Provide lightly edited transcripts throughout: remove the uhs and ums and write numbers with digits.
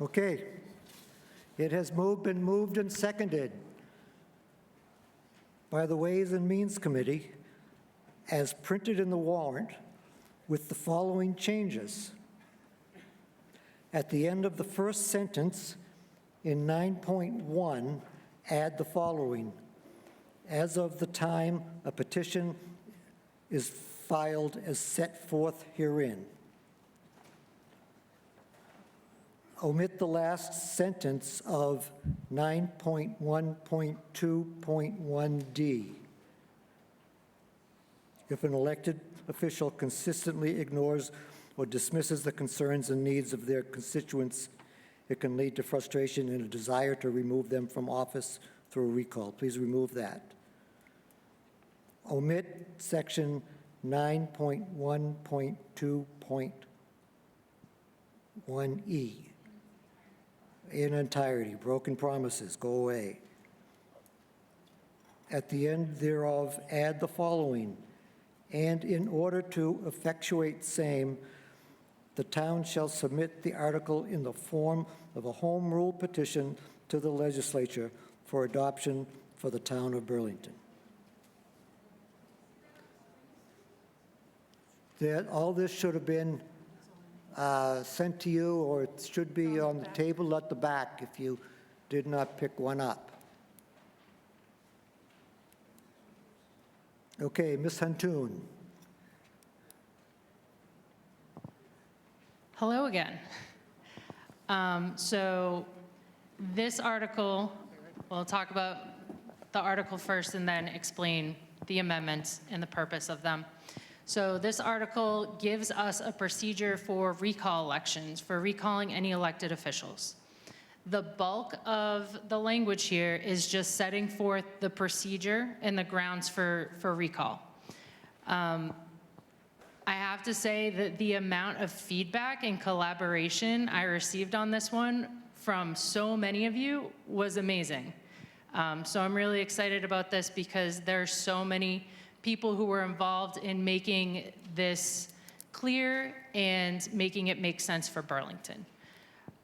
Okay. It has been moved and seconded by the Ways and Means Committee as printed in the warrant with the following changes. At the end of the first sentence in 9.1, add the following. As of the time a petition is filed as set forth herein. Omit the last sentence of 9.1.2.1D. If an elected official consistently ignores or dismisses the concerns and needs of their constituents, it can lead to frustration and a desire to remove them from office through a recall. Please remove that. Omit section 9.1.2.1E in entirety. Broken promises, go away. At the end thereof, add the following. And in order to effectuate same, the town shall submit the article in the form of a home rule petition to the legislature for adoption for the town of Burlington. All this should have been sent to you, or it should be on the table at the back if you did not pick one up. Okay, Ms. Huntoon. Hello again. So this article, we'll talk about the article first and then explain the amendments and the purpose of them. So this article gives us a procedure for recall elections, for recalling any elected officials. The bulk of the language here is just setting forth the procedure and the grounds for recall. I have to say that the amount of feedback and collaboration I received on this one from so many of you was amazing. So I'm really excited about this because there are so many people who were involved in making this clear and making it make sense for Burlington.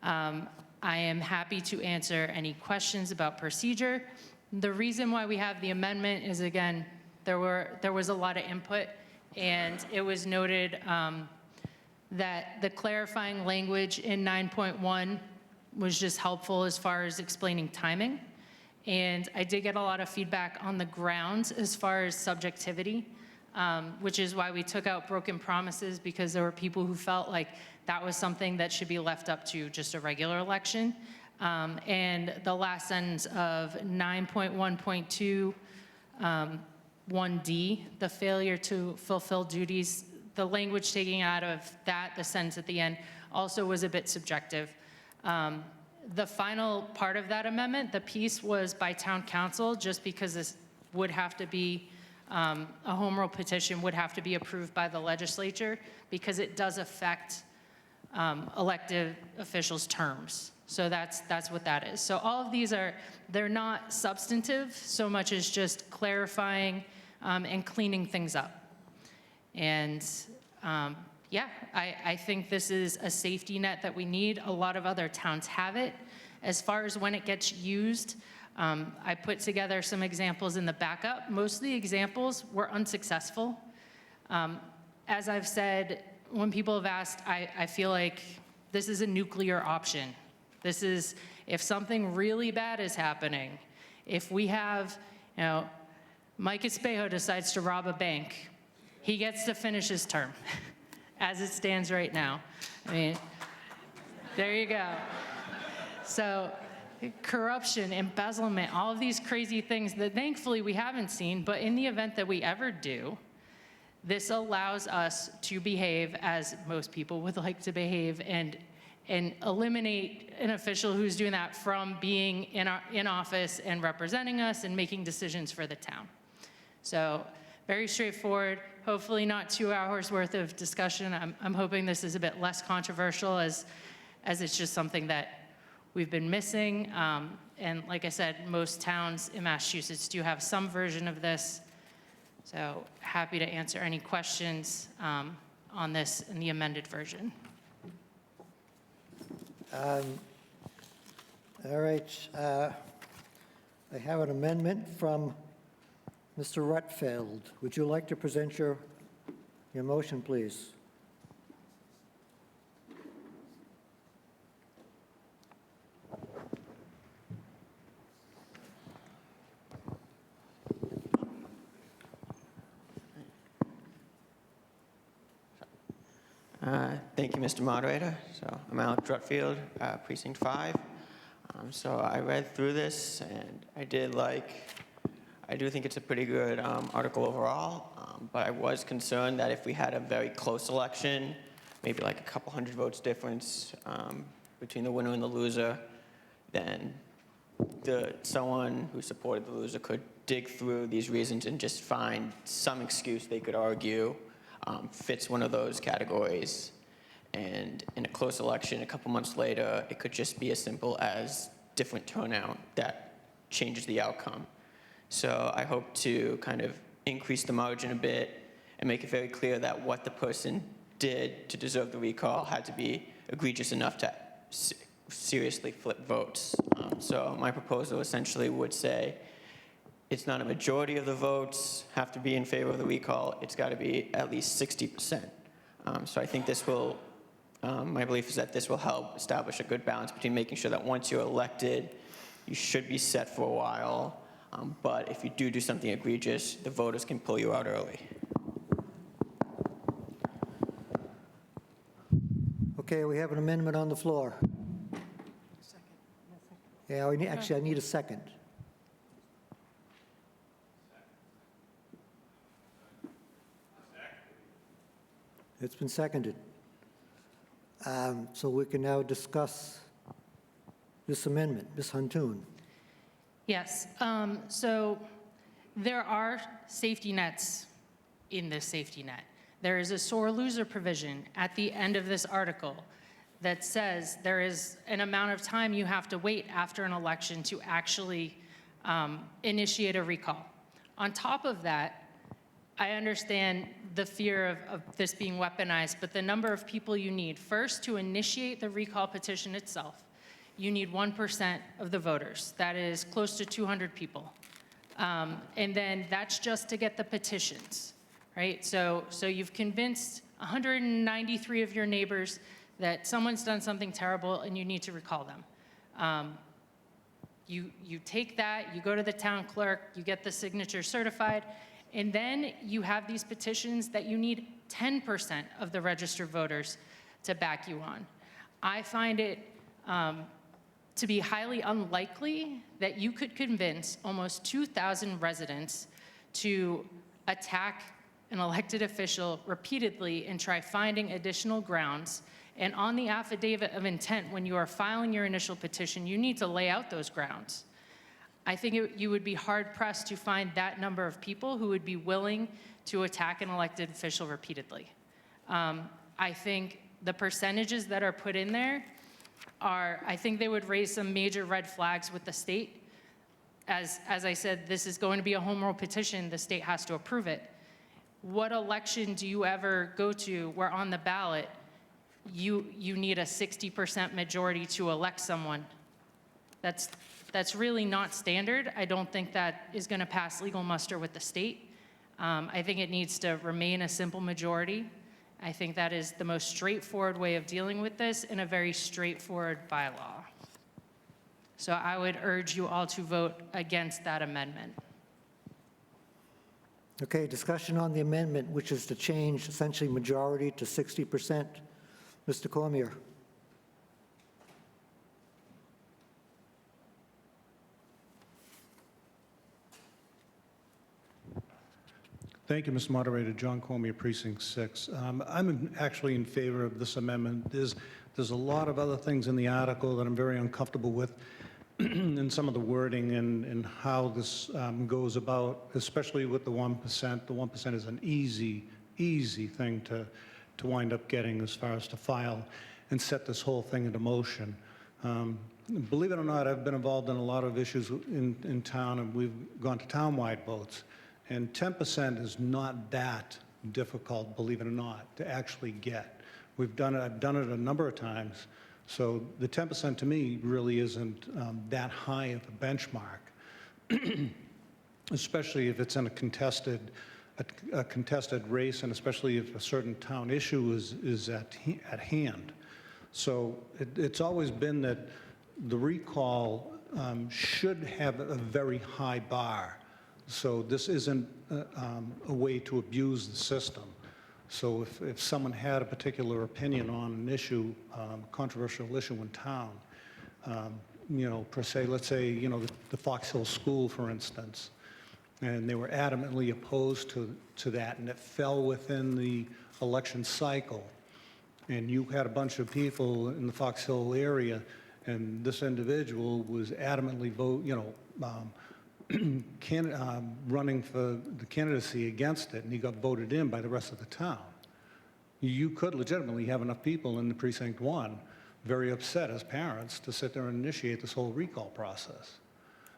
I am happy to answer any questions about procedure. The reason why we have the amendment is, again, there was a lot of input, and it was noted that the clarifying language in 9.1 was just helpful as far as explaining timing. And I did get a lot of feedback on the grounds as far as subjectivity, which is why we took out broken promises, because there were people who felt like that was something that should be left up to just a regular election. And the last sentence of 9.1.2, 1D, the failure to fulfill duties, the language taking out of that, the sentence at the end, also was a bit subjective. The final part of that amendment, the piece was by town council, just because this would have to be, a home rule petition would have to be approved by the legislature, because it does affect elected officials' terms. So that's what that is. So all of these they're not substantive so much as just clarifying and cleaning things up. And yeah, I think this is a safety net that we need. A lot of other towns have it. As far as when it gets used, I put together some examples in the backup. Most of the examples were unsuccessful. As I've said, when people have asked, I feel like this is a nuclear option. This is, if something really bad is happening, if we have, Mike Espejo decides to rob a bank, he gets to finish his term, as it stands right now. I mean, there you go. So corruption, embezzlement, all of these crazy things that thankfully we haven't seen, but in the event that we ever do, this allows us to behave as most people would like to behave and eliminate an official who's doing that from being in office and representing us and making decisions for the town. So very straightforward, hopefully not 2 hours worth of discussion. I'm hoping this is a bit less controversial as it's just something that we've been missing. And like I said, most towns in Massachusetts do have some version of this. So happy to answer any questions on this in the amended version. All right. I have an amendment from Mr. Rutfeld. Would you like to present your motion, please? Thank you, Mr. Moderator. So I'm Alex Drutfield, Precinct 5. So I read through this, and I do think it's a pretty good article overall, but I was concerned that if we had a very close election, maybe like a couple hundred votes difference between the winner and the loser, then someone who supported the loser could dig through these reasons and just find some excuse they could argue fits one of those categories. And in a close election, a couple months later, it could just be as simple as different turnout that changes the outcome. So I hope to kind of increase the margin a bit and make it very clear that what the person did to deserve the recall had to be egregious enough to seriously flip votes. So my proposal essentially would say it's not a majority of the votes have to be in favor of the recall. It's got to be at least 60%. So I think this will, my belief is that this will help establish a good balance between making sure that once you're elected, you should be set for a while. But if you do something egregious, the voters can pull you out early. Okay, we have an amendment on the floor. Yeah, actually, I need a second. It's been seconded. So we can now discuss this amendment. Ms. Huntoon. Yes, so there are safety nets in this safety net. There is a sore loser provision at the end of this article that says there is an amount of time you have to wait after an election to actually initiate a recall. On top of that, I understand the fear of this being weaponized, but the number of people you need, first to initiate the recall petition itself, you need 1% of the voters. That is close to 200 people. And then that's just to get the petitions, right? So you've convinced 193 of your neighbors that someone's done something terrible and you need to recall them. You take that, you go to the town clerk, you get the signature certified, and then you have these petitions that you need 10% of the registered voters to back you on. I find it to be highly unlikely that you could convince almost 2,000 residents to attack an elected official repeatedly and try finding additional grounds. And on the affidavit of intent, when you are filing your initial petition, you need to lay out those grounds. I think you would be hard-pressed to find that number of people who would be willing to attack an elected official repeatedly. I think the percentages that are put in there I think they would raise some major red flags with the state. As I said, this is going to be a home rule petition. The state has to approve it. What election do you ever go to where on the ballot you need a 60% majority to elect someone? That's really not standard. I don't think that is going to pass legal muster with the state. I think it needs to remain a simple majority. I think that is the most straightforward way of dealing with this in a very straightforward bylaw. So I would urge you all to vote against that amendment. Okay, discussion on the amendment, which is to change essentially majority to 60%. Mr. Cormier. Thank you, Mr. Moderator. John Cormier, Precinct 6. I'm actually in favor of this amendment. There's a lot of other things in the article that I'm very uncomfortable with, and some of the wording and how this goes about, especially with the 1%. The 1% is an easy thing to wind up getting as far as to file and set this whole thing into motion. Believe it or not, I've been involved in a lot of issues in town, and we've gone to town-wide votes. And 10% is not that difficult, believe it or not, to actually get. I've done it a number of times, So the 10% to me really isn't that high of a benchmark, especially if it's in a contested race, and especially if a certain town issue is at hand. So it's always been that the recall should have a very high bar. So this isn't a way to abuse the system. So if someone had a particular opinion on an issue, controversial issue in town, per se, let's say, the Fox Hill School, for instance, and they were adamantly opposed to that, and it fell within the election cycle, and you had a bunch of people in the Fox Hill area, and this individual was adamantly running for the candidacy against it, and he got voted in by the rest of the town. You could legitimately have enough people in the precinct 1 very upset as parents to sit there and initiate this whole recall process.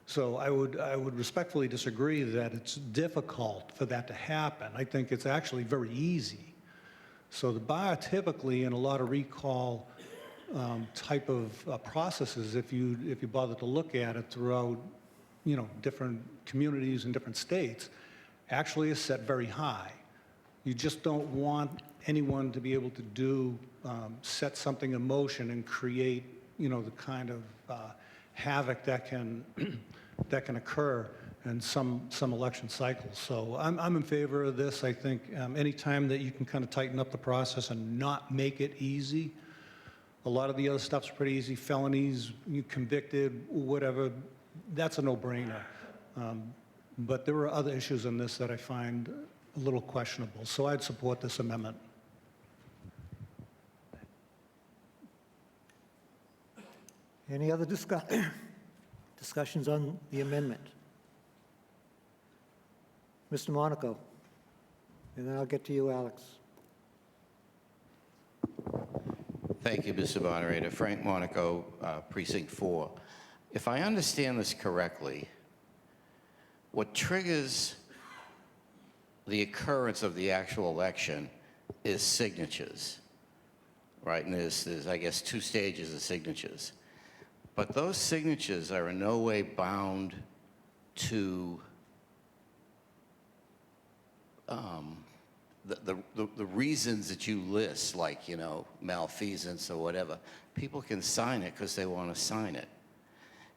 So I would respectfully disagree that it's difficult for that to happen. I think it's actually very easy. So the bar typically in a lot of recall type of processes, if you bother to look at it throughout different communities and different states, actually is set very high. You just don't want anyone to be able to set something in motion and create, the kind of havoc that can occur in some election cycles. So I'm in favor of this. I think any time that you can kind of tighten up the process and not make it easy. A lot of the other stuff's pretty easy. Felonies, you convicted, whatever, that's a no-brainer. But there are other issues in this that I find a little questionable. So I'd support this amendment. Any other discussions on the amendment? Mr. Monaco, and then I'll get to you, Alex. Thank you, Mr. Moderator. Frank Monaco, Precinct 4. If I understand this correctly, what triggers the occurrence of the actual election is signatures, right? And there's I guess, 2 stages of signatures. But those signatures are in no way bound to the reasons that you list, like, malfeasance or whatever. People can sign it because they want to sign it.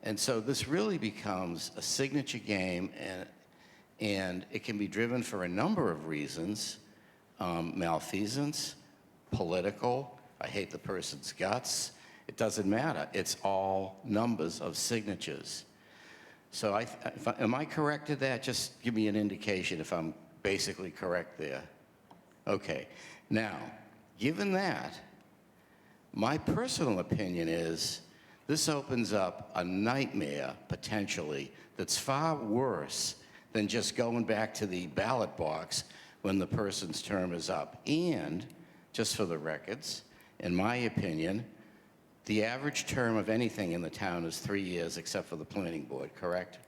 And so this really becomes a signature game, and it can be driven for a number of reasons. Malfeasance, political, I hate the person's guts. It doesn't matter. It's all numbers of signatures. So am I correct at that? Just give me an indication if I'm basically correct there. Okay. Now, given that, my personal opinion is this opens up a nightmare, potentially, that's far worse than just going back to the ballot box when the person's term is up. And, just for the records, in my opinion, the average term of anything in the town is 3 years, except for the planning board, correct?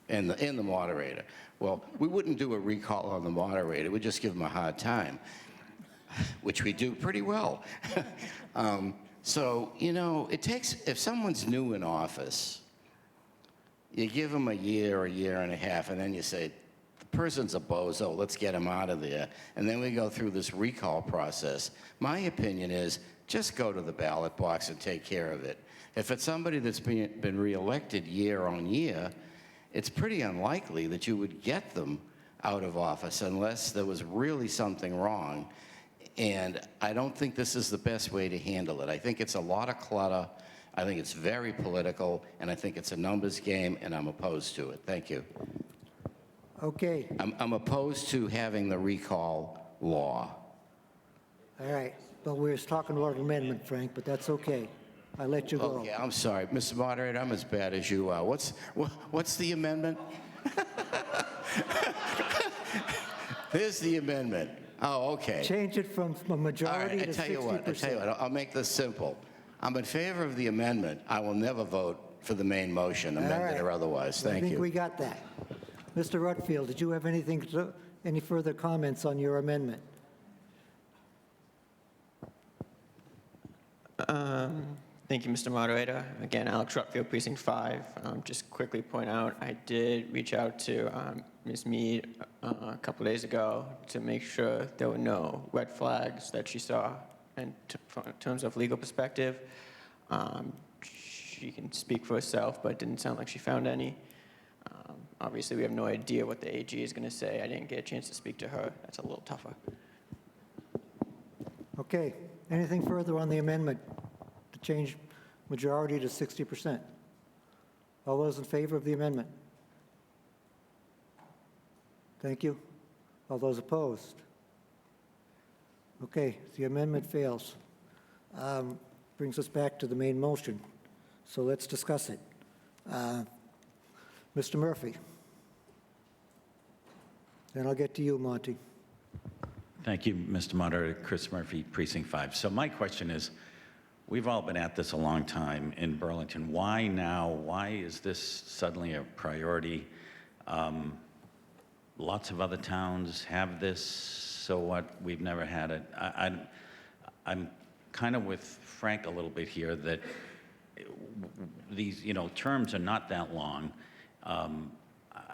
And the moderator. Well, we wouldn't do a recall on the moderator. We'd just give him a hard time, which we do pretty well. So, it takes, if someone's new in office, you give them a year and a half, and then you say, the person's a bozo, let's get him out of there. And then we go through this recall process. My opinion is, just go to the ballot box and take care of it. If it's somebody that's been reelected year on year, it's pretty unlikely that you would get them out of office unless there was really something wrong. And I don't think this is the best way to handle it. I think it's a lot of clutter. I think it's very political, and I think it's a numbers game, and I'm opposed to it. Thank you. Okay. I'm opposed to having the recall law. All right. But we're talking about an amendment, Frank, but that's okay. I let you go. Okay, I'm sorry. Mr. Moderator, I'm as bad as you are. What's the amendment? There's the amendment. Oh, okay. Change it from a All majority right, to 60%. I tell you what, I'll make this simple. I'm in favor of the amendment. I will never vote for the main motion, amended right. or otherwise. Thank I think you. we got that. Mr. Rutfield, did you have any further comments on your Thank you, Mr. Moderator. Again, Alex Rutfield, Precinct 5. Just quickly point out, I did reach out to Ms. Mead a couple days ago to make sure there were no red flags that she saw in terms of legal perspective. She can speak for herself, but it didn't sound like she found any. Obviously, we have no idea what the AG is going to say. I didn't get a chance to speak to her. That's a little tougher. Okay, anything further on the amendment to change majority to 60%? All those in favor of the amendment? Thank you. All those opposed? Okay, the amendment fails. Brings us back to the main motion. So let's discuss it. Mr. Murphy. Then I'll get to you, Monty. Thank you, Mr. Moderator. Chris Murphy, Precinct 5. So my question is, we've all been at this a long time in Burlington. Why now? Why is this suddenly a priority? Lots of other towns have this, so what? We've never had it. I'm kind of with Frank a little bit here that these, terms are not that long.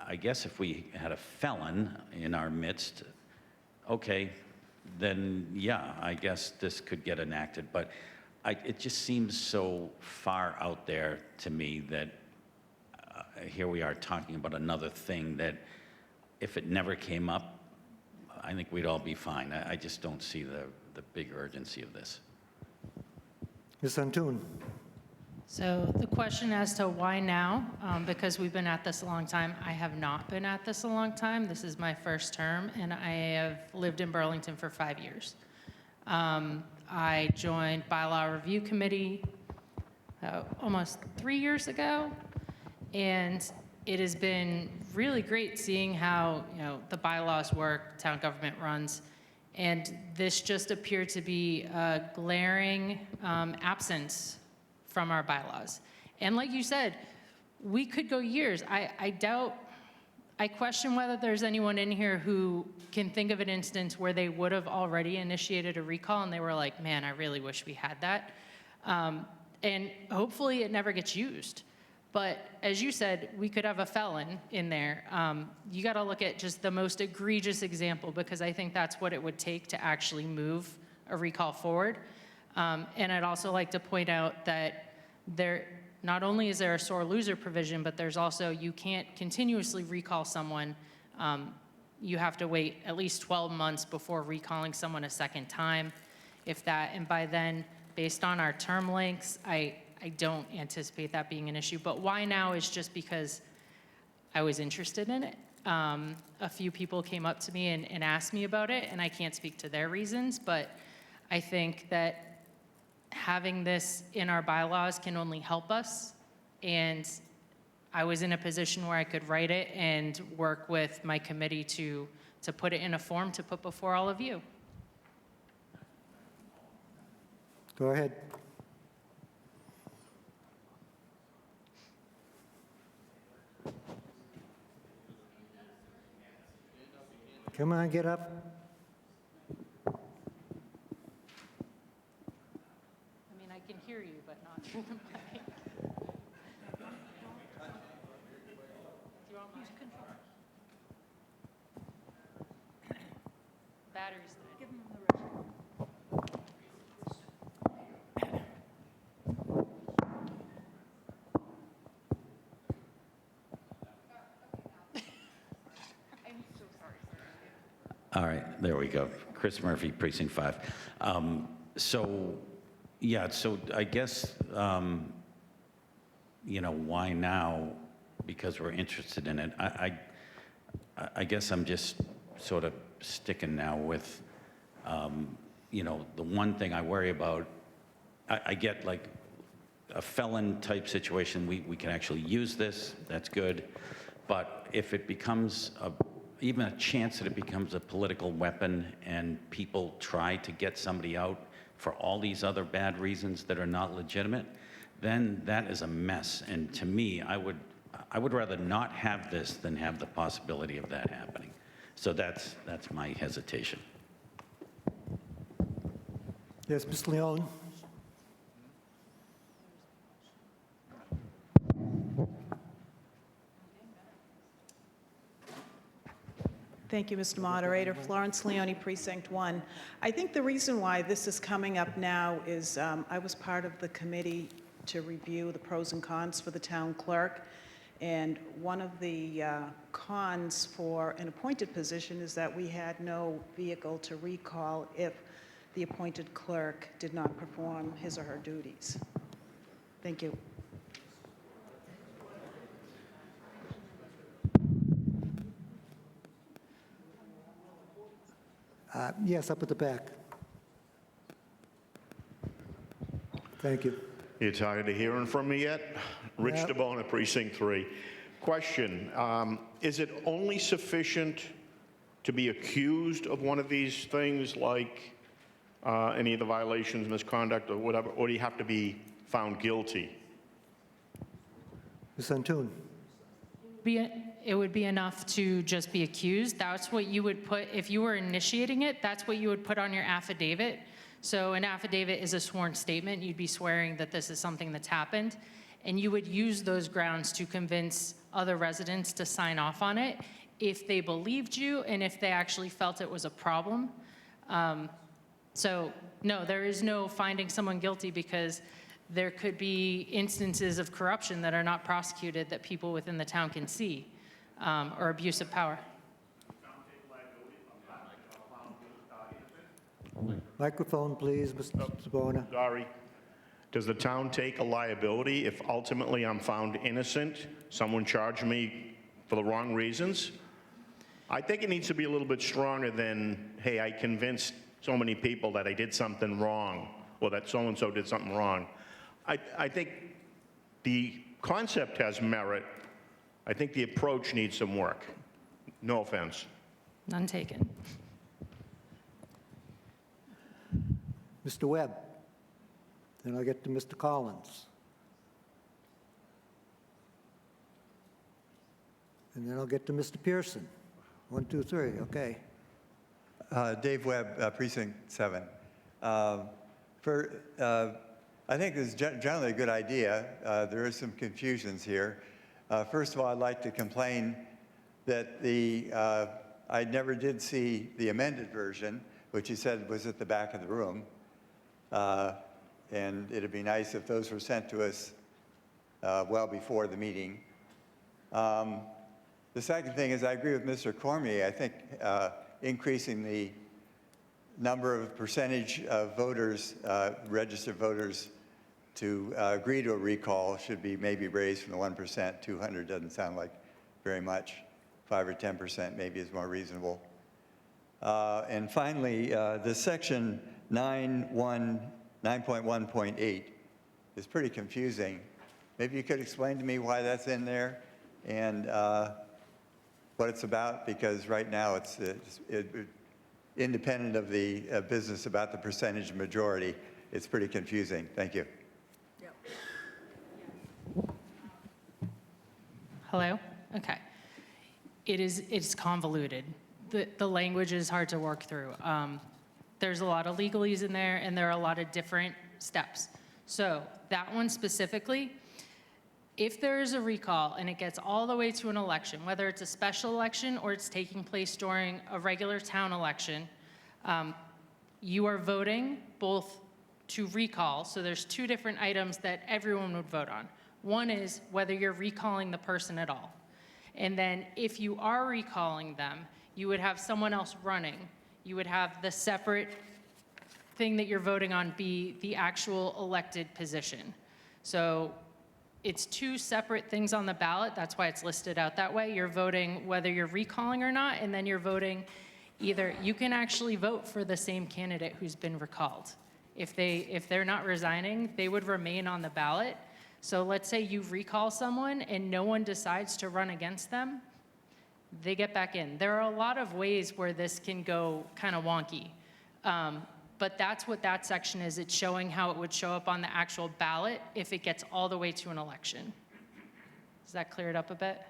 I guess if we had a felon in our midst, okay, then yeah, I guess this could get enacted. But it just seems so far out there to me that here we are talking about another thing that if it never came up, I think we'd all be fine. I just don't see the big urgency of this. Ms. Antoon. So the question as to why now, because we've been at this a long time, I have not been at this a long time. This is my first term, and I have lived in Burlington for 5 years. I joined Bylaw Review Committee almost 3 years ago, and it has been really great seeing how the bylaws work, town government runs, and this just appeared to be a glaring absence from our bylaws. And like you said, we could go years. I question whether there's anyone in here who can think of an instance where they would have already initiated a recall and they were like, man, I really wish we had that. And hopefully it never gets used. But as you said, we could have a felon in there. You got to look at just the most egregious example, because I think that's what it would take to actually move a recall forward. And I'd also like to point out that not only is there a sore loser provision, but there's also, you can't continuously recall someone. You have to wait at least 12 months before recalling someone a second time, if that. And by then, based on our term lengths, I don't anticipate that being an issue. But why now is just because I was interested in it. A few people came up to me and asked me about it, and I can't speak to their reasons, but I think that having this in our bylaws can only help us. And I was in a position where I could write it and work with my committee to put it in a form to put before all of you. Go ahead. Come on, get up. I mean, I can hear you, but not through the mic. Do you want my control? Batteries dead. Give them the rest. I'm so sorry. All right, there we go. Chris Murphy, Precinct 5. So I guess, why now? Because we're interested in it. I guess I'm just sort of sticking now with, the one thing I worry about, I get like a felon type situation, we can actually use this, that's good. But if it becomes even a chance that it becomes a political weapon and people try to get somebody out for all these other bad reasons that are not legitimate, then that is a mess. And to me, I would rather not have this than have the possibility of that happening. So that's my hesitation. Yes, Ms. Leone. Thank you, Mr. Moderator. Florence Leone, Precinct 1. I think the reason why this is coming up now is I was part of the committee to review the pros and cons for the town clerk. And one of the cons for an appointed position is that we had no vehicle to recall if the appointed clerk did not perform his or her duties. Thank you. Yes, up at the back. Thank you. You tired of hearing from me yet? Rich Yep. DeBona, Precinct 3. Question, is it only sufficient to be accused of one of these things, like any of the violations, misconduct, or whatever, or do you have to be found guilty? Ms. Antoon? It would be enough to just be accused. That's what you would put, if you were initiating it, that's what you would put on your affidavit. So an affidavit is a sworn statement. You'd be swearing that this is something that's happened. And you would use those grounds to convince other residents to sign off on it if they believed you and if they actually felt it was a problem. So no, there is no finding someone guilty because there could be instances of corruption that are not prosecuted that people within the town can see, or abuse of power. Microphone, please, Mr. DeBona. Sorry. Does the town take a liability if ultimately I'm found innocent, someone charged me for the wrong reasons? I think it needs to be a little bit stronger than, hey, I convinced so many people that I did something wrong, or that so-and-so did something wrong. I think the concept has merit. I think the approach needs some work. No offense. None taken. Mr. Webb. Then I'll get to Mr. Collins. And then I'll get to Mr. Pearson. 1, 2, 3, okay. Dave Webb, Precinct 7. I think this is generally a good idea. There is some confusions here. First of all, I'd like to complain that I never did see the amended version, which he said was at the back of the room. And it'd be nice if those were sent to us well before the meeting. The second thing is I agree with Mr. Cormier. I think increasing the number of percentage of voters, registered voters, to agree to a recall should be maybe raised from the 1%. 200 doesn't sound like very much. 5 or 10% maybe is more reasonable. And finally, the section 9.1.8 is pretty confusing. Maybe you could explain to me why that's in there and what it's about, because right now it's independent of the business about the percentage majority. It's pretty confusing. Thank you. Hello? Okay. It's convoluted. The language is hard to work through. There's a lot of legalese in there, and there are a lot of different steps. So that one specifically, if there is a recall and it gets all the way to an election, whether it's a special election or it's taking place during a regular town election, you are voting both to recall. So there's 2 different items that everyone would vote on. One is whether you're recalling the person at all. And then if you are recalling them, you would have someone else running. You would have the separate thing that you're voting on be the actual elected position. So it's 2 separate things on the ballot. That's why it's listed out that way. You're voting whether you're recalling or not, and then you're voting either you can actually vote for the same candidate who's been recalled. If they're not resigning, they would remain on the ballot. So let's say you recall someone and no one decides to run against them, they get back in. There are a lot of ways where this can go kind of wonky. But that's what that section is. It's showing how it would show up on the actual ballot if it gets all the way to an election. Does that clear it up a bit?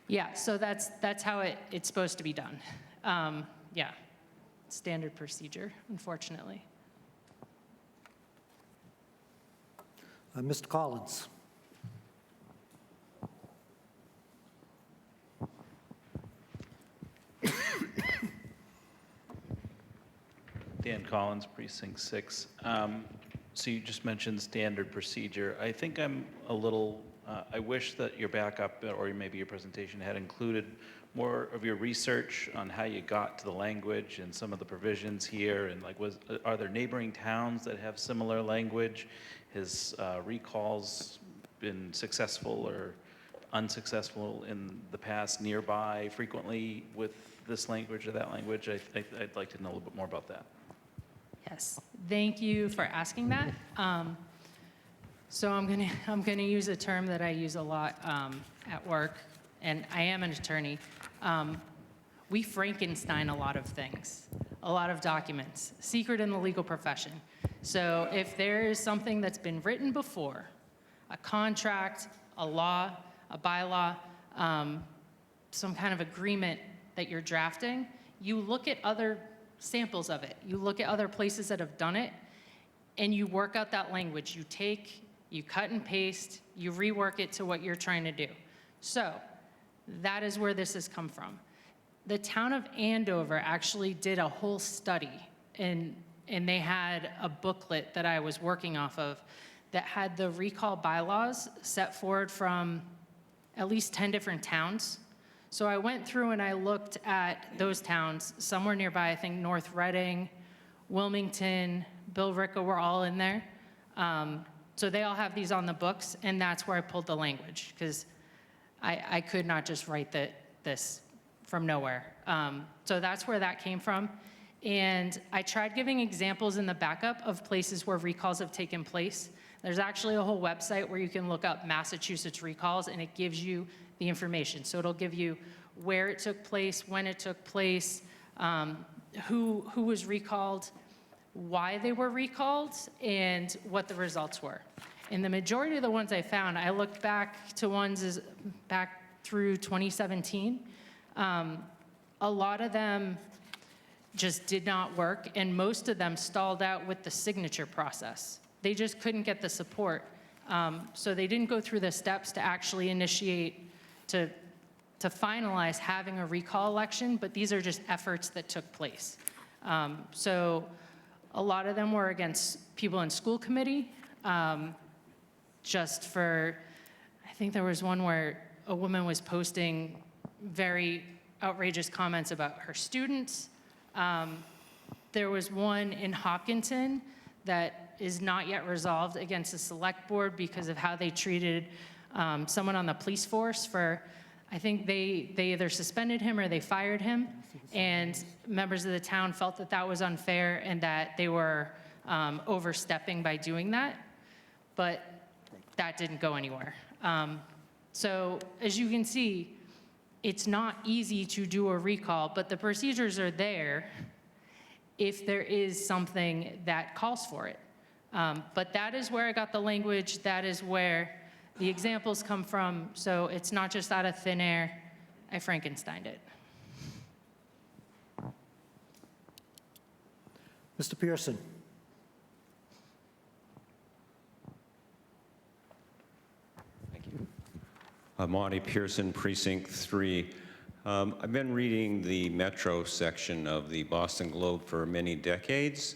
Yeah, so that's how it's supposed to be done. Yeah, standard procedure, unfortunately. Mr. Collins. Dan Collins, Precinct 6. So you just mentioned standard procedure. I think I'm a little, I wish that your backup or maybe your presentation had included more of your research on how you got to the language and some of the provisions here, and like, are there neighboring towns that have similar language? Has recalls been successful or unsuccessful in the past nearby frequently with this language or that language? I'd like to know a little bit more about that. Yes, thank you for asking that. So I'm gonna use a term that I use a lot at work, and I am an attorney. We Frankenstein a lot of things, a lot of documents, secret in the legal profession. So if there is something that's been written before, a contract, a law, a bylaw, some kind of agreement that you're drafting, you look at other samples of it. You look at other places that have done it, and you work out that language. You cut and paste, you rework it to what you're trying to do. So that is where this has come from. The town of Andover actually did a whole study, and they had a booklet that I was working off of that had the recall bylaws set forward from at least 10 different towns. So I went through and I looked at those towns, somewhere nearby, I think North Reading, Wilmington, Billerica were all in there. So they all have these on the books, and that's where I pulled the language, because I could not just write this from nowhere. So that's where that came from. And I tried giving examples in the backup of places where recalls have taken place. There's actually a whole website where you can look up Massachusetts recalls, and it gives you the information. So it'll give you where it took place, when it took place, who was recalled, why they were recalled, and what the results were. And the majority of the ones I found, I looked back to ones back through 2017. A lot of them just did not work, and most of them stalled out with the signature process. They just couldn't get the support. So they didn't go through the steps to actually initiate, to finalize having a recall election, but these are just efforts that took place. So a lot of them were against people in school committee, just for, I think there was one where a woman was posting very outrageous comments about her students. There was one in Hopkinton that is not yet resolved against the select board because of how they treated someone on the police force for, I think they either suspended him or they fired him, and members of the town felt that that was unfair and that they were overstepping by doing that, but that didn't go anywhere. So as you can see, it's not easy to do a recall, but the procedures are there if there is something that calls for it. But that is where I got the language, that is where the examples come from, so it's not just out of thin air. I Frankensteined it. Mr. Pearson. Thank you. Monty Pearson, Precinct 3. I've been reading the Metro section of the Boston Globe for many decades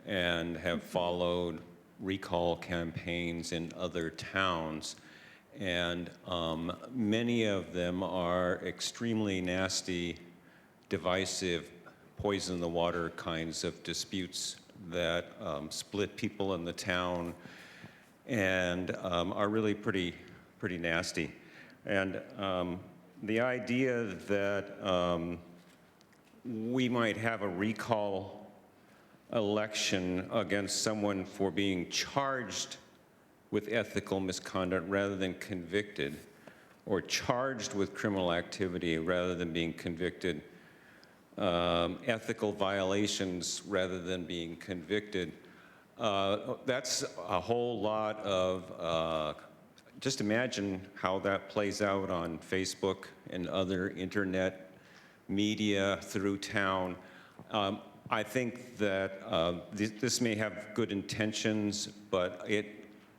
and have followed recall campaigns in other towns. And many of them are extremely nasty, divisive, poison the water kinds of disputes that split people in the town and are really pretty nasty. And the idea that we might have a recall election against someone for being charged with ethical misconduct rather than convicted, or charged with criminal activity rather than being convicted, ethical violations rather than being convicted, that's a whole lot of, just imagine how that plays out on Facebook and other internet media through town. I think that this may have good intentions, but it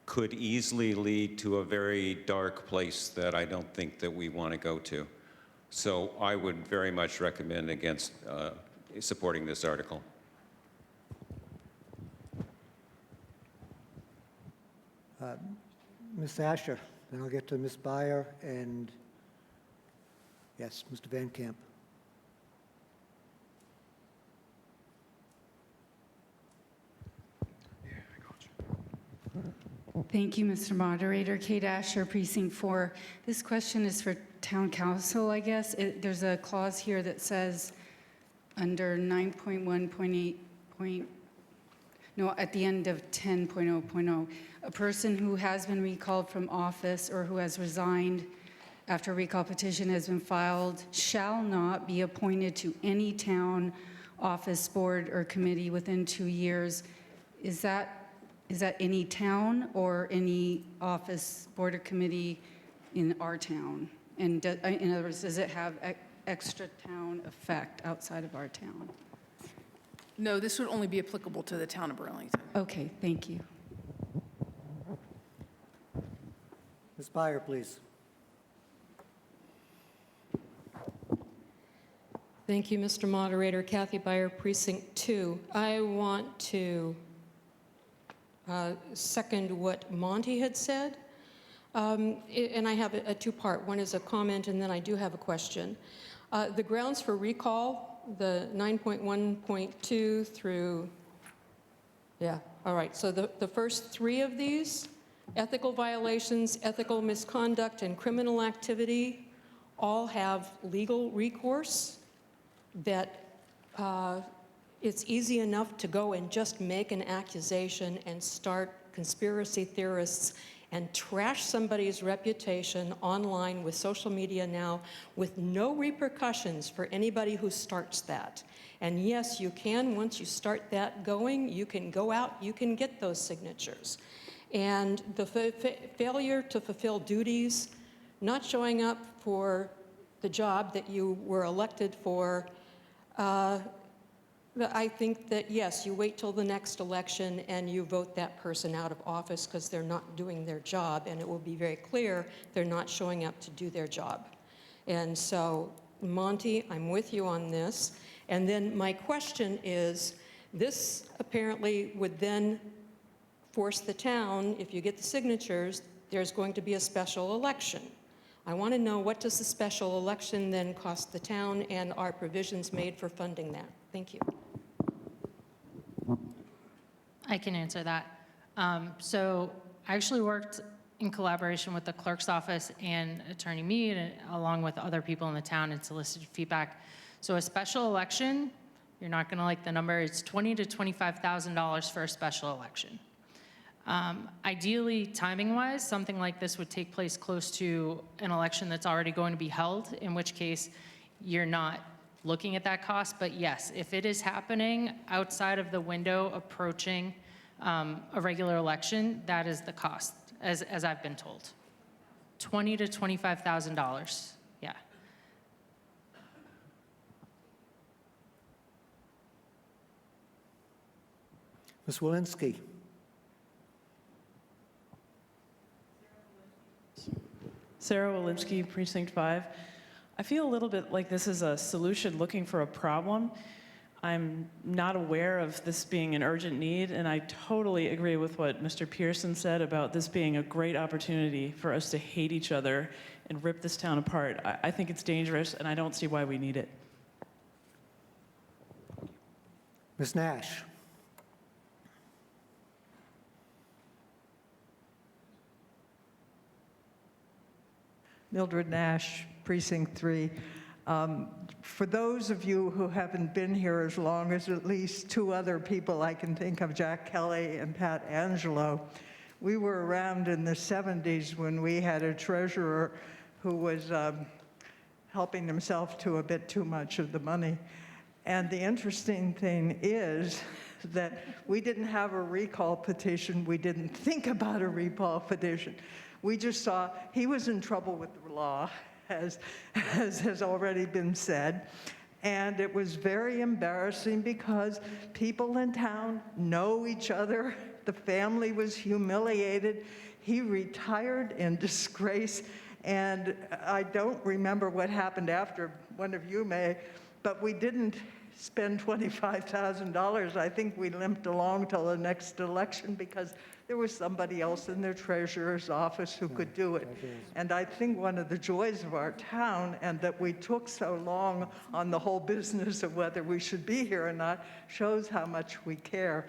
could easily lead to a very dark place that I don't think that we want to go to. So I would very much recommend against supporting this article. Ms. Asher, then I'll get to Ms. Byer and, yes, Mr. Van Camp. Thank you, Mr. Moderator. Kate Asher, Precinct 4. This question is for Town Council, I guess. There's a clause here that says under 9.1.8. No, at the end of 10.0.0, a person who has been recalled from office or who has resigned after a recall petition has been filed shall not be appointed to any town office, board, or committee within 2 years. Is that any town or any office, board, or committee in our town? And in other words, does it have extra town effect outside of our town? No, this would only be applicable to the town of Burlington. Okay, thank you. Ms. Byer, please. Thank you, Mr. Moderator. Kathy Byer, Precinct 2. I want to second what Monty had said. And I have a two-part. One is a comment, and then I do have a question. The grounds for recall, the 9.1.2 through, yeah, all right. So the first three of these, ethical violations, ethical misconduct, and criminal activity, all have legal recourse that it's easy enough to go and just make an accusation and start conspiracy theorists and trash somebody's reputation online with social media now with no repercussions for anybody who starts that. And yes, you can, once you start that going, you can go out, you can get those signatures. And the failure to fulfill duties, not showing up for the job that you were elected for, I think that, yes, you wait till the next election and you vote that person out of office because they're not doing their job, and it will be very clear they're not showing up to do their job. And so, Monty, I'm with you on this. And then my question is, this apparently would then force the town, if you get the signatures, there's going to be a special election. I want to know, what does the special election then cost the town, and are provisions made for funding that? Thank you. I can answer that. So I actually worked in collaboration with the clerk's office and Attorney Mead, along with other people in the town, and solicited feedback. So a special election, you're not going to like the number, it's $20,000 to $25,000 for a special election. Ideally, timing-wise, something like this would take place close to an election that's already going to be held, in which case you're not looking at that cost. But yes, if it is happening outside of the window approaching a regular election, that is the cost, as I've been told. $20,000 to $25,000, yeah. Ms. Walensky. Sarah Walensky, Precinct 5. I feel a little bit like this is a solution looking for a problem. I'm not aware of this being an urgent need, and I totally agree with what Mr. Pearson said about this being a great opportunity for us to hate each other and rip this town apart. I think it's dangerous, and I don't see why we need it. Ms. Nash. Mildred Nash, Precinct 3. For those of you who haven't been here as long as at least two other people I can think of, Jack Kelly and Pat Angelo, we were around in the 70s when we had a treasurer who was helping himself to a bit too much of the money. And the interesting thing is that we didn't have a recall petition. We didn't think about a recall petition. We just saw he was in trouble with the law, as has already been said. And it was very embarrassing because people in town know each other. The family was humiliated. He retired in disgrace. And I don't remember what happened after, one of you may, but we didn't spend $25,000. I think we limped along till the next election because there was somebody else in their treasurer's office who could do it. And I think one of the joys of our town, and that we took so long on the whole business of whether we should be here or not, shows how much we care.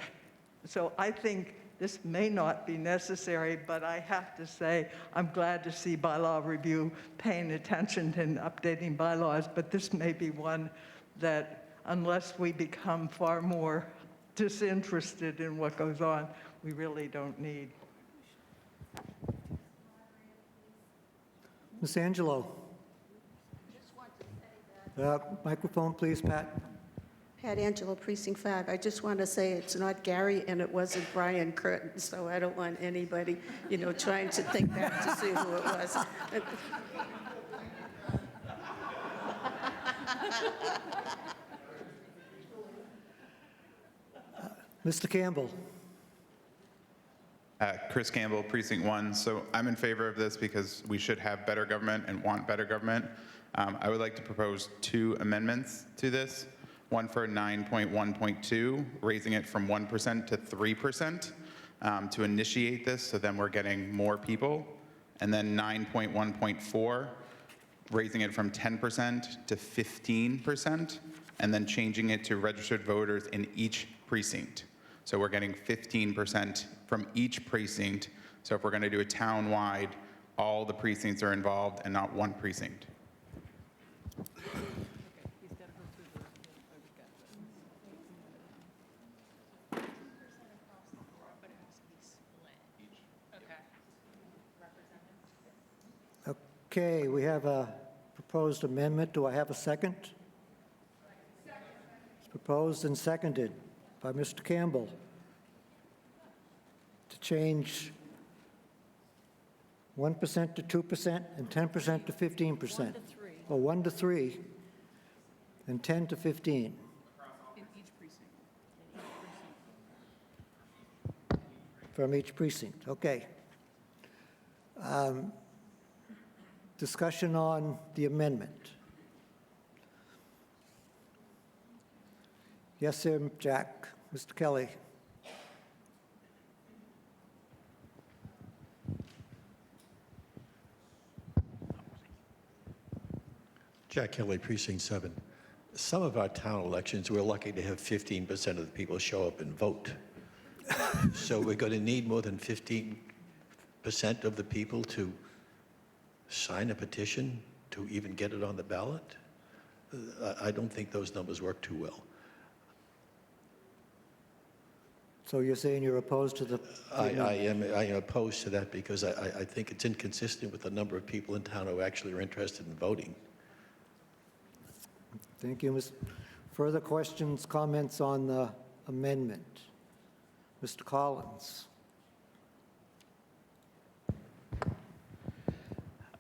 So I think this may not be necessary, but I have to say, I'm glad to see bylaw review paying attention and updating bylaws, but this may be one that, unless we become far more disinterested in what goes on, we really don't need. Ms. Angelo. Microphone, please, Pat. Pat Angelo, Precinct 5. I just want to say it's not Gary and it wasn't Brian Curtin, so I don't want anybody, trying to think back to see who it was. Mr. Campbell. Chris Campbell, Precinct 1. So I'm in favor of this because we should have better government and want better government. I would like to propose 2 amendments to this. One for 9.1.2, raising it from 1% to 3% to initiate this, so then we're getting more people. And then 9.1.4, raising it from 10% to 15%, and then changing it to registered voters in each precinct. So we're getting 15% from each precinct. So if we're going to do a town-wide, all the precincts are involved and not one precinct. Okay, we have a proposed amendment. Do I have a second? It's proposed and seconded by Mr. Campbell to change 1% to 2% and 10% to 15%. Or 1 to 3 and 10 to 15. In each precinct. From each precinct, okay. Discussion on the amendment. Yes, sir, Jack. Mr. Kelly. Jack Kelly, Precinct 7. Some of our town elections, we're lucky to have 15% of the people show up and vote. So we're going to need more than 15% of the people to sign a petition to even get it on the ballot? I don't think those numbers work too well. So you're saying you're opposed to the... I am opposed to that because I think it's inconsistent with the number of people in town who actually are interested in voting. Thank you. Further questions, comments on the amendment? Mr. Collins.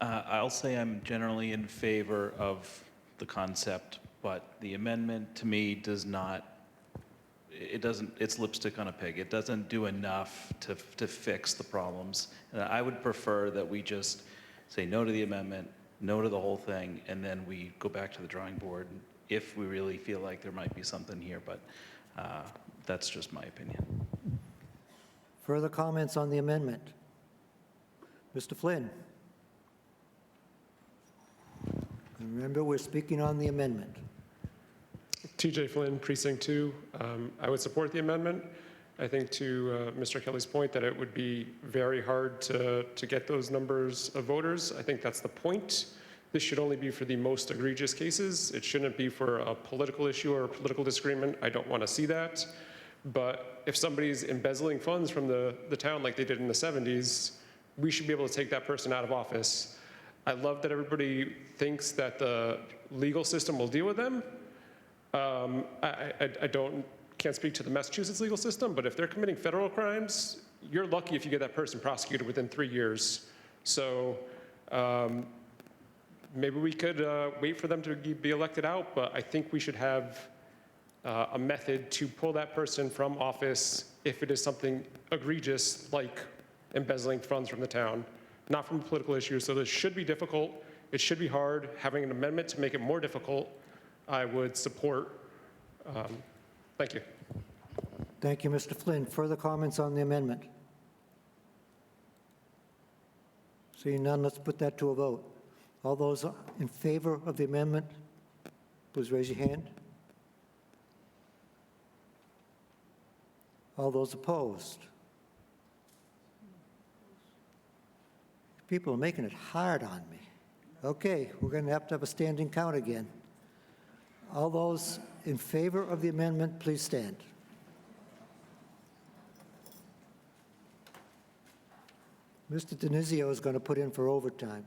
I'll say I'm generally in favor of the concept, but the amendment to me does not, it's lipstick on a pig. It doesn't do enough to fix the problems. And I would prefer that we just say no to the amendment, no to the whole thing, and then we go back to the drawing board if we really feel like there might be something here, but that's just my opinion. Further comments on the amendment? Mr. Flynn. And remember, we're speaking on the amendment. TJ Flynn, Precinct 2. I would support the amendment. I think to Mr. Kelly's point that it would be very hard to get those numbers of voters. I think that's the point. This should only be for the most egregious cases. It shouldn't be for a political issue or a political disagreement. I don't want to see that. But if somebody's embezzling funds from the town like they did in the 70s, we should be able to take that person out of office. I love that everybody thinks that the legal system will deal with them. I can't speak to the Massachusetts legal system, but if they're committing federal crimes, you're lucky if you get that person prosecuted within 3 years. So maybe we could wait for them to be elected out, but I think we should have a method to pull that person from office if it is something egregious like embezzling funds from the town, not from a political issue. So this should be difficult. It should be hard. Having an amendment to make it more difficult, I would support. Thank you. Thank you, Mr. Flynn. Further comments on the amendment? Seeing none, let's put that to a vote. All those in favor of the amendment, please raise your hand. All those opposed? People are making it hard on me. Okay, we're going to have a standing count again. All those in favor of the amendment, please stand. Mr. Denizio is going to put in for overtime.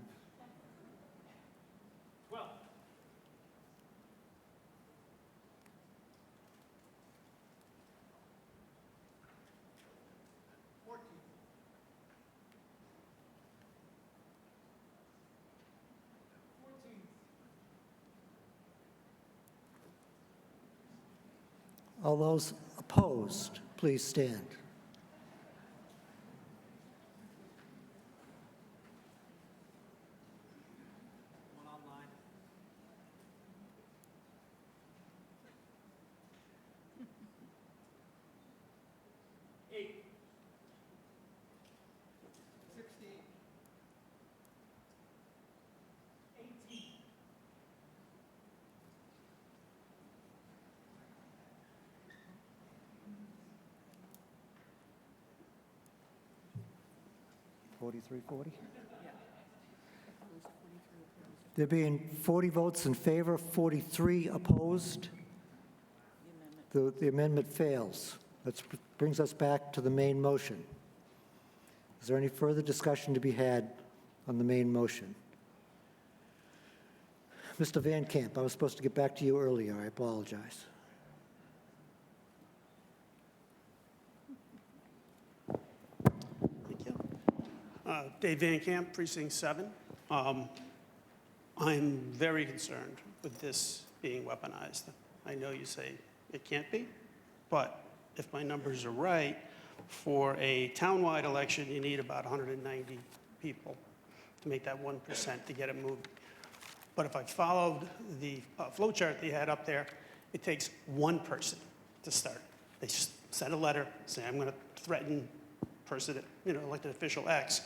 All those opposed, please stand. Forty-three, 40? There being 40 votes in favor, 43 opposed, the amendment fails. That brings us back to the main motion. Is there any further discussion to be had on the main motion? Mr. Van Camp, I was supposed to get back to you earlier. I apologize. Dave Van Camp, Precinct 7. I'm very concerned with this being weaponized. I know you say it can't be, but if my numbers are right, for a townwide election, you need about 190 people to make that 1% to get it moving. But if I followed the flow chart that you had up there, it takes one person to start. They just send a letter saying, I'm going to threaten person, elected official X,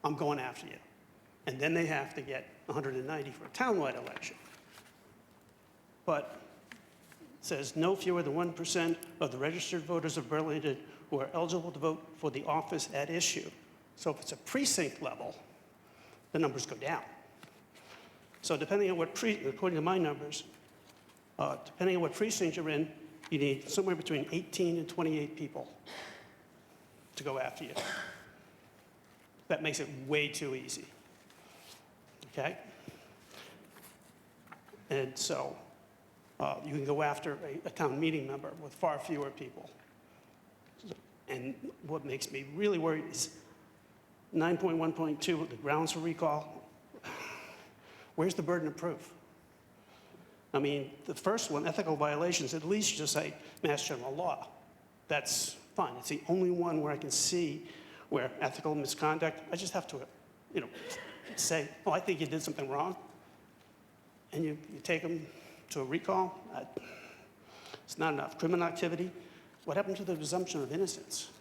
I'm going after you. And then they have to get 190 for a townwide election. But it says no fewer than 1% of the registered voters of Burlington who are eligible to vote for the office at issue. So if it's a precinct level, the numbers go down. So depending on what, according to my numbers, depending on what precinct you're in, you need somewhere between 18 and 28 people to go after you. That makes it way too easy. Okay? And so you can go after a town meeting member with far fewer people. And what makes me really worried is 9.1.2, the grounds for recall. Where's the burden of proof? I mean, the first one, ethical violations, at least just say Mass General Law. That's fine. It's the only one where I can see where ethical misconduct, I just have to, say, oh, I think you did something wrong. And you take them to a recall. It's not enough. Criminal activity. What happened to the presumption of innocence?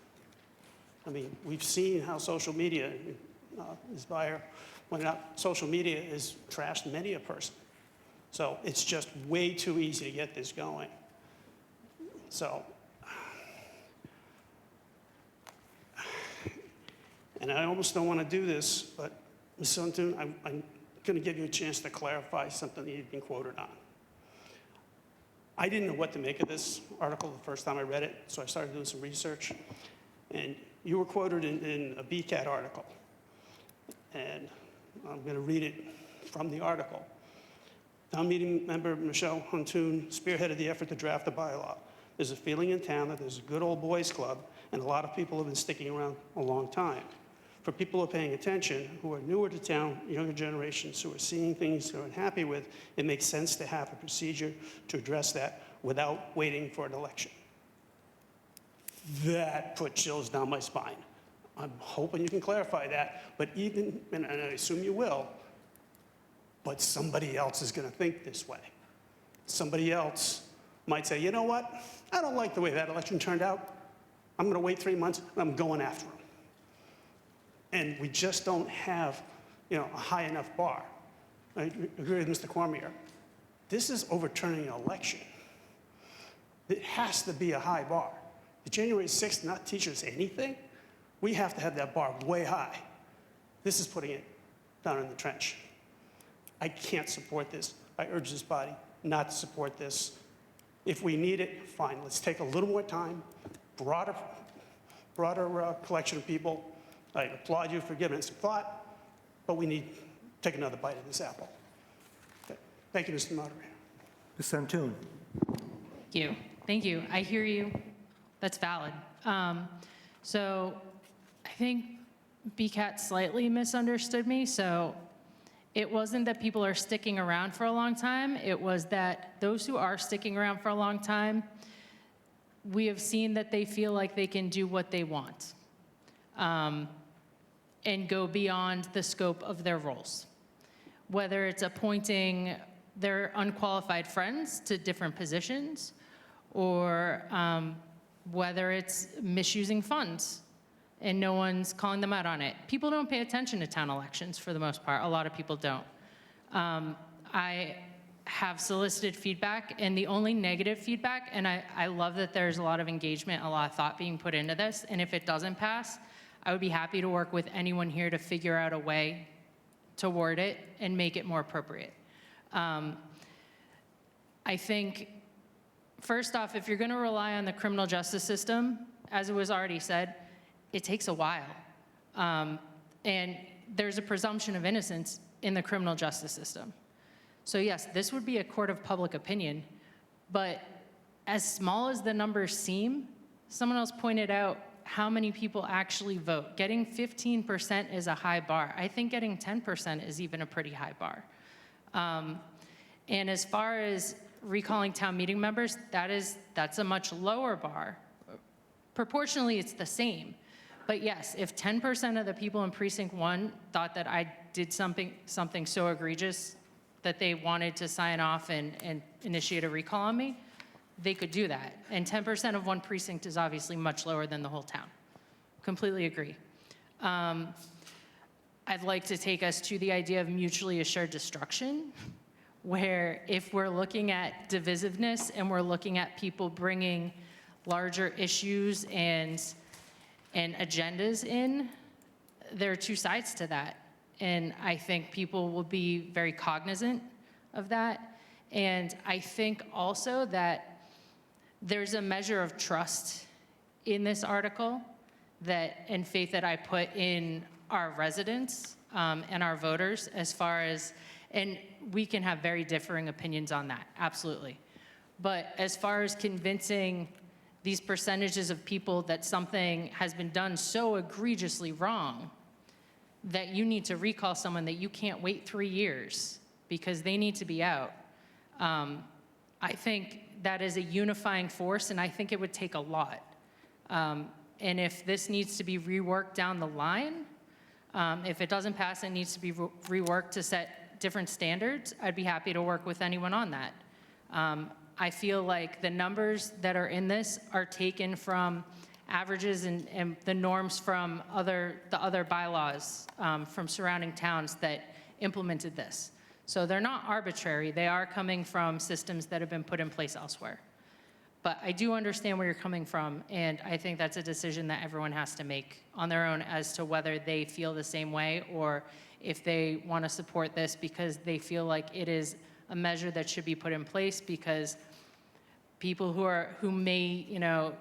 I mean, we've seen how social media, this buyer pointed out, social media has trashed many a person. So it's just way too easy to get this going. So, and I almost don't want to do this, but Ms. Sontun, I'm going to give you a chance to clarify something that you've been quoted on. I didn't know what to make of this article the first time I read it, so I started doing some research. And you were quoted in a BCAT article. And I'm going to read it from the article. Town meeting member Michelle Huntoon spearheaded the effort to draft the bylaw. There's a feeling in town that there's a good old boys club, and a lot of people have been sticking around a long time. For people who are paying attention, who are newer to town, younger generations who are seeing things they're unhappy with, it makes sense to have a procedure to address that without waiting for an election. That put chills down my spine. I'm hoping you can clarify that, but even, and I assume you will, but somebody else is going to think this way. Somebody else might say, you know what? I don't like the way that election turned out. I'm going to wait 3 months, and I'm going after them. And we just don't have a high enough bar. I agree with Mr. Cormier. This is overturning an election. It has to be a high bar. Did January 6th not teach us anything? We have to have that bar way high. This is putting it down in the trench. I can't support this. I urge this body not to support this. If we need it, fine. Let's take a little more time, broader collection of people. I applaud you for giving it some thought, but we need to take another bite of this apple. Okay. Thank you, Mr. Moderator. Ms. Santoon. Thank you. I hear you. That's valid. So I think BCAT slightly misunderstood me. So it wasn't that people are sticking around for a long time. It was that those who are sticking around for a long time, we have seen that they feel like they can do what they want and go beyond the scope of their roles. Whether it's appointing their unqualified friends to different positions, or whether it's misusing funds and no one's calling them out on it. People don't pay attention to town elections for the most part. A lot of people don't. I have solicited feedback, and the only negative feedback, and I love that there's a lot of engagement, a lot of thought being put into this, and if it doesn't pass, I would be happy to work with anyone here to figure out a way to word it and make it more appropriate. I think, first off, if you're going to rely on the criminal justice system, as it was already said, it takes a while. And there's a presumption of innocence in the criminal justice system. So yes, this would be a court of public opinion, but as small as the numbers seem, someone else pointed out how many people actually vote. Getting 15% is a high bar. I think getting 10% is even a pretty high bar. And as far as recalling town meeting members, that's a much lower bar. Proportionally, it's the same. But yes, if 10% of the people in Precinct 1 thought that I did something so egregious that they wanted to sign off and initiate a recall on me, they could do that. And 10% of one precinct is obviously much lower than the whole town. Completely agree. I'd like to take us to the idea of mutually assured destruction, where if we're looking at divisiveness and we're looking at people bringing larger issues and agendas in, there are two sides to that. And I think people will be very cognizant of that. And I think also that there's a measure of trust in this article and faith that I put in our residents and our voters as far as, and we can have very differing opinions on that, absolutely. But as far as convincing these percentages of people that something has been done so egregiously wrong that you need to recall someone, that you can't wait 3 years because they need to be out, I think that is a unifying force, and I think it would take a lot. And if this needs to be reworked down the line, if it doesn't pass, it needs to be reworked to set different standards, I'd be happy to work with anyone on that. I feel like the numbers that are in this are taken from averages and the norms from the other bylaws from surrounding towns that implemented this. So they're not arbitrary. They are coming from systems that have been put in place elsewhere. But I do understand where you're coming from, and I think that's a decision that everyone has to make on their own as to whether they feel the same way or if they want to support this because they feel like it is a measure that should be put in place because people who may,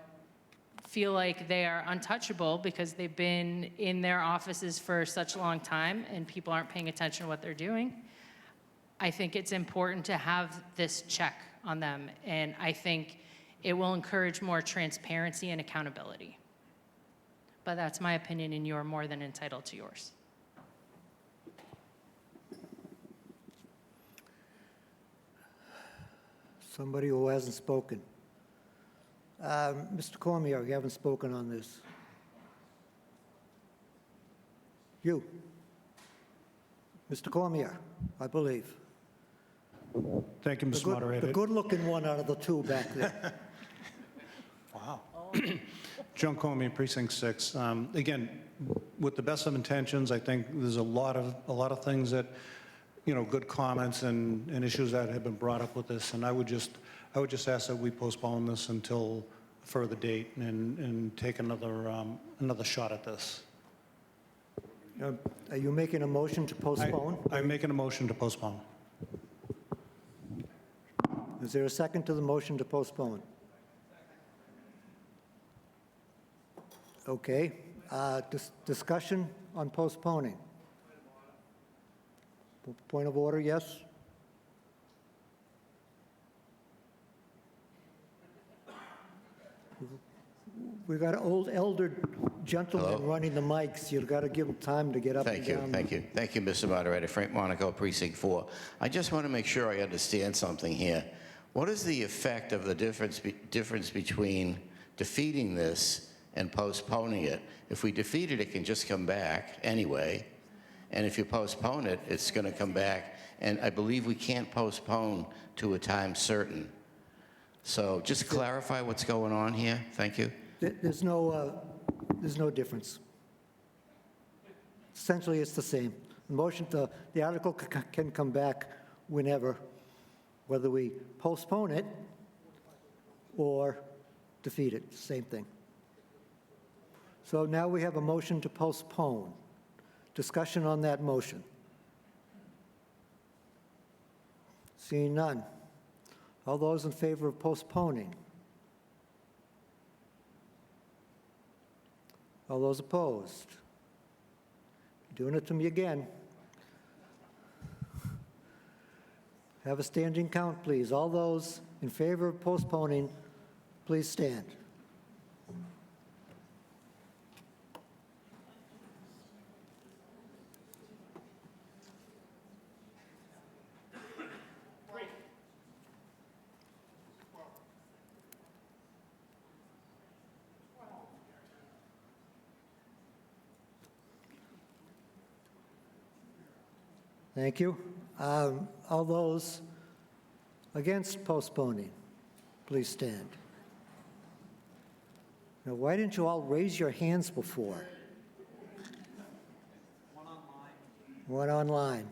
feel like they are untouchable because they've been in their offices for such a long time and people aren't paying attention to what they're doing. I think it's important to have this check on them, and I think it will encourage more transparency and accountability. But that's my opinion, and you're more than entitled to yours. Somebody who hasn't spoken. Mr. Cormier, you haven't spoken on this. You. Mr. Cormier, I believe. Thank you, Mr. Moderator. The good-looking one out of the two back there. Wow. John Comey, Precinct 6. Again, with the best of intentions, I think there's a lot of things that, good comments and issues that have been brought up with this, and I would just ask that we postpone this until a further date and take another shot at this. Are you making a motion to postpone? I'm making a motion to postpone. Is there a second to the motion to postpone? Okay. Discussion on postponing. Point of order, yes? We've got an old elder gentleman Hello? running the mics. You've got to give him time to get up and Thank you, down. thank you. Thank you, Mr. Moderator. Frank Monaco, Precinct 4. I just want to make sure I understand something here. What is the effect of the difference between defeating this and postponing it? If we defeat it, it can just come back anyway. And if you postpone it, it's going to come back. And I believe we can't postpone to a time certain. So just clarify what's going on here. Thank you. There's no difference. Essentially, it's the same. The article can come back whenever, whether we postpone it or defeat it, same thing. So now we have a motion to postpone. Discussion on that motion. Seeing none. All those in favor of postponing? All those opposed? You're doing it to me again. Have a standing count, please. All those in favor of postponing, please stand. Thank you. All those against postponing, please stand. Now, why didn't you all raise your hands before? One online.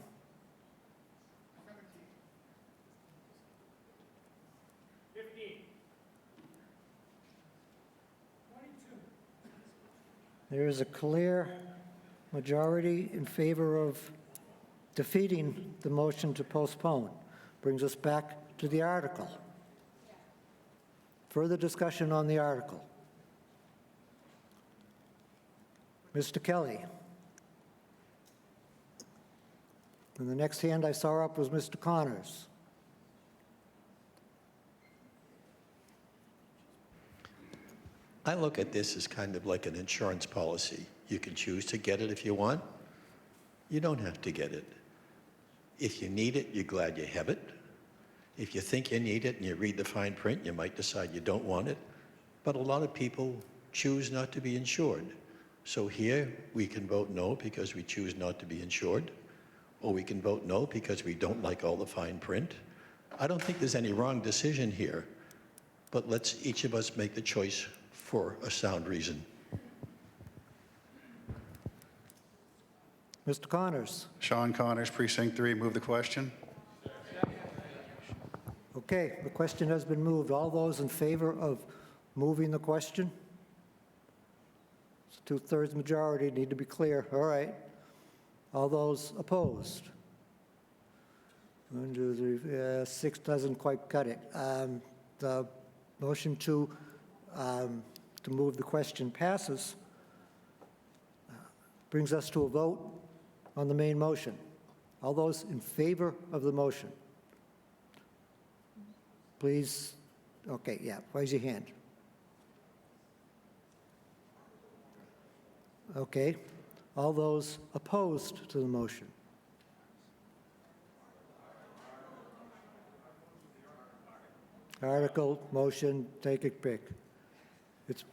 There is a clear majority in favor of defeating the motion to postpone. Brings us back to the article. Further discussion on the article. Mr. Kelly. And the next hand I saw up was Mr. Connors. I look at this as kind of like an insurance policy. You can choose to get it if you want. You don't have to get it. If you need it, you're glad you have it. If you think you need it and you read the fine print, you might decide you don't want it. But a lot of people choose not to be insured. So here, we can vote no because we choose not to be insured, or we can vote no because we don't like all the fine print. I don't think there's any wrong decision here, but let's each of us make the choice for a sound reason. Mr. Connors. Sean Connors, Precinct 3, move the question. Okay, the question has been moved. All those in favor of moving the question? It's a 2/3 majority, need to be clear. All right. All those opposed? 1, 2, 3, 6 doesn't quite cut it. The motion to move the question passes. Brings us to a vote on the main motion. All those in favor of the motion? Please, okay, yeah, raise your hand. Okay. All those opposed to the motion? Article, motion, take a pick. It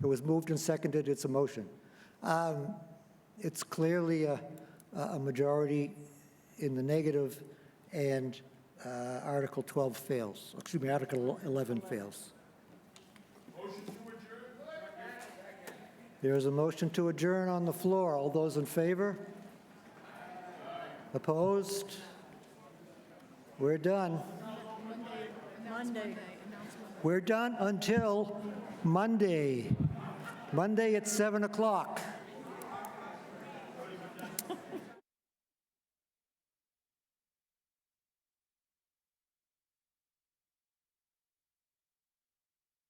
was moved and seconded, it's a motion. It's clearly a majority in the negative, and Article 12 fails. Excuse me, Article 11 fails. There is a motion to adjourn on the floor. All those in favor? Opposed? We're done. Monday. We're done until Monday. Monday at 7 o'clock.